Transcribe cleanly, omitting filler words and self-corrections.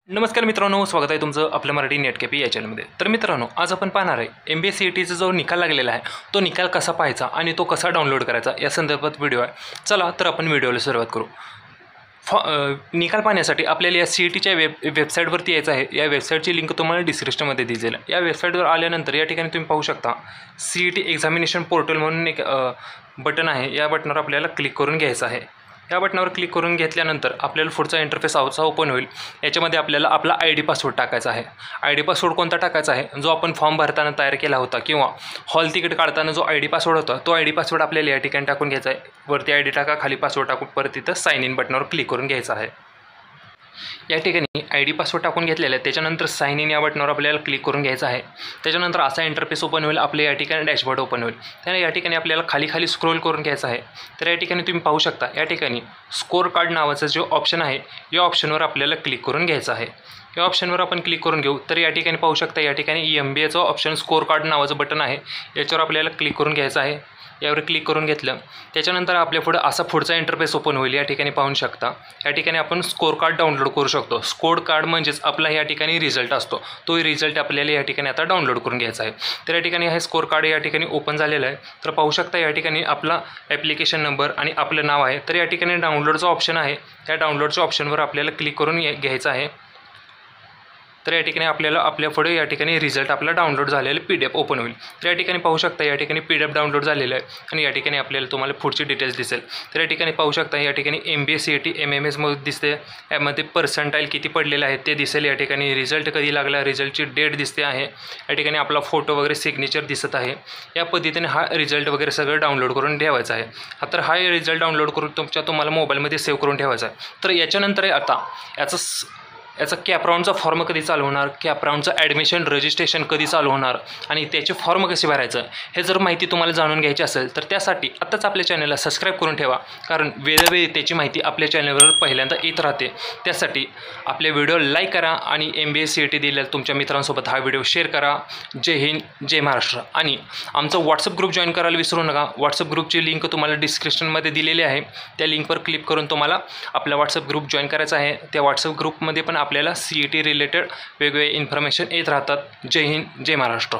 नमस्कार मित्रांनो, स्वागत आहे तुमचं आपल्या मराठी नेटकॅपी या चॅनलमध्ये। तर मित्रांनो, आज आपण पाहणार आहे MBA CETचा जो निकाल लागलेला आहे तो निकाल कसा पाहायचा आणि तो कसा डाउनलोड करायचा या संदर्भात व्हिडिओ आहे। चला तर आपण व्हिडिओला सुरुवात करू। निकाल पाहण्यासाठी आपल्याला या CETच्या वेबसाईटवरती यायचं आहे। या वेबसाईटची लिंक तुम्हाला डिस्क्रिप्शनमध्ये दिलेली आहे। या वेबसाईटवर आल्यानंतर या ठिकाणी तुम्ही पाहू शकता CET एक्झामिनेशन पोर्टल म्हणून एक बटन आहे। या बटनावर आपल्याला क्लिक करून घ्यायचं आहे। या बटनावर क्लिक करून घेतल्यानंतर आपल्याला पुढचा इंटरफेस ओपन होईल। याच्यामध्ये आपल्याला आपला ID पासवर्ड टाकायचा आहे। ID पासवर्ड कोणता टाकायचा आहे? जो आपण फॉर्म भरताना तयार केला होता किंवा हॉल तिकीट काढताना जो ID पासवर्ड होता तो ID पासवर्ड आपल्याला या ठिकाणी टाकून घ्यायचा आहे। वरती ID टाका, खाली पासवर्ड टाकून परत तिथं साइन इन बटनावर क्लिक करून घ्यायचं आहे। या ठिकाणी ID पासवर्ड टाकून घेतलेला आहे। त्याच्यानंतर साइन इन या बटनावर आपल्याला क्लिक करून घ्यायचं आहे। त्याच्यानंतर असा इंटरफेस ओपन होईल। आपल्या या ठिकाणी डॅशबोर्ड ओपन होईल। त्याने या ठिकाणी आपल्याला खाली स्क्रोल करून घ्यायचं आहे। तर या ठिकाणी तुम्ही पाहू शकता या ठिकाणी स्कोर कार्ड नावाचा जो ऑप्शन आहे या ऑप्शनवर आपल्याला क्लिक करून घ्यायचं आहे। या ऑप्शनवर आपण क्लिक करून घेऊ तर या ठिकाणी पाहू शकता या ठिकाणी MBAचा ऑप्शन स्कोर कार्ड नावाचं बटन आहे। याच्यावर आपल्याला क्लिक करून घ्यायचं आहे। यावर क्लिक करून घेतलं त्याच्यानंतर आपल्या पुढे असा पुढचा इंटरफेस ओपन होईल। या ठिकाणी पाहू शकता या ठिकाणी आपण स्कोर कार्ड डाउनलोड करू शकतो। स्कोर कार्ड म्हणजेच आपला या ठिकाणी रिझल्ट असतो। तो रिझल्ट आपल्याला या ठिकाणी आता डाउनलोड करून घ्यायचा आहे। तर या ठिकाणी हे स्कोर कार्ड या ठिकाणी ओपन झालेलं आहे। तर पाहू शकता या ठिकाणी आपला ॲप्लिकेशन नंबर आणि आपलं नाव आहे। तर या ठिकाणी डाउनलोडचा ऑप्शन आहे। त्या डाउनलोडच्या ऑप्शनवर आपल्याला क्लिक करून घ्यायचं आहे। तर या ठिकाणी आपल्याला आपल्या पुढे या ठिकाणी रिझल्ट आपला डाउनलोड झालेला PDF ओपन होईल। तर या ठिकाणी पाहू शकता या ठिकाणी PDF डाउनलोड झालेलं आहे आणि या ठिकाणी आपल्याला तुम्हाला पुढची डिटेल्स दिसेल। तर या ठिकाणी पाहू शकता या ठिकाणी MBA CET MMS मध्ये दिसते। यामध्ये पर्सेंटाईल किती पडलेले आहेत ते दिसेल। या ठिकाणी रिझल्ट कधी लागला, रिझल्टची डेट दिसते आहे। या ठिकाणी आपला फोटो वगैरे सिग्नेचर दिसत आहे। या पद्धतीने हा रिझल्ट वगैरे सगळं डाउनलोड करून ठेवायचा आहे। तर हा रिझल्ट डाउनलोड करून तुम्हाला मोबाईलमध्ये सेव्ह करून ठेवायचा आहे। तर याच्यानंतर आता याचा कॅप राऊंडचा फॉर्म कधी चालू होणार, कॅप राऊंडचं ॲडमिशन रजिस्ट्रेशन कधी चालू होणार आणि त्याचे फॉर्म कसे भरायचं हे जर माहिती तुम्हाला जाणून घ्यायची असेल तर त्यासाठी आत्ताच आपल्या चॅनलला सबस्क्राईब करून ठेवा। कारण वेळोवेळी त्याची माहिती आपल्या चॅनलवर पहिल्यांदा येत राहते। त्यासाठी आपले व्हिडिओ लाईक करा आणि MBA CET दिलेल्या तुमच्या मित्रांसोबत हा व्हिडिओ शेअर करा। जय हिंद, जय महाराष्ट्र। आणि आमचं व्हॉट्सअप ग्रुप जॉईन करायला विसरू नका। व्हॉट्सअप ग्रुपची लिंक तुम्हाला डिस्क्रिप्शनमध्ये दिलेली आहे। त्या लिंकवर क्लिक करून तुम्हाला आपला व्हॉट्सअप ग्रुप जॉईन करायचा आहे। त्या व्हॉट्सअप ग्रुपमध्ये पण आपल्याला CET रिलेटेड वेगवेगळे इन्फॉर्मेशन येत राहतात। जय हिंद, जय महाराष्ट्र।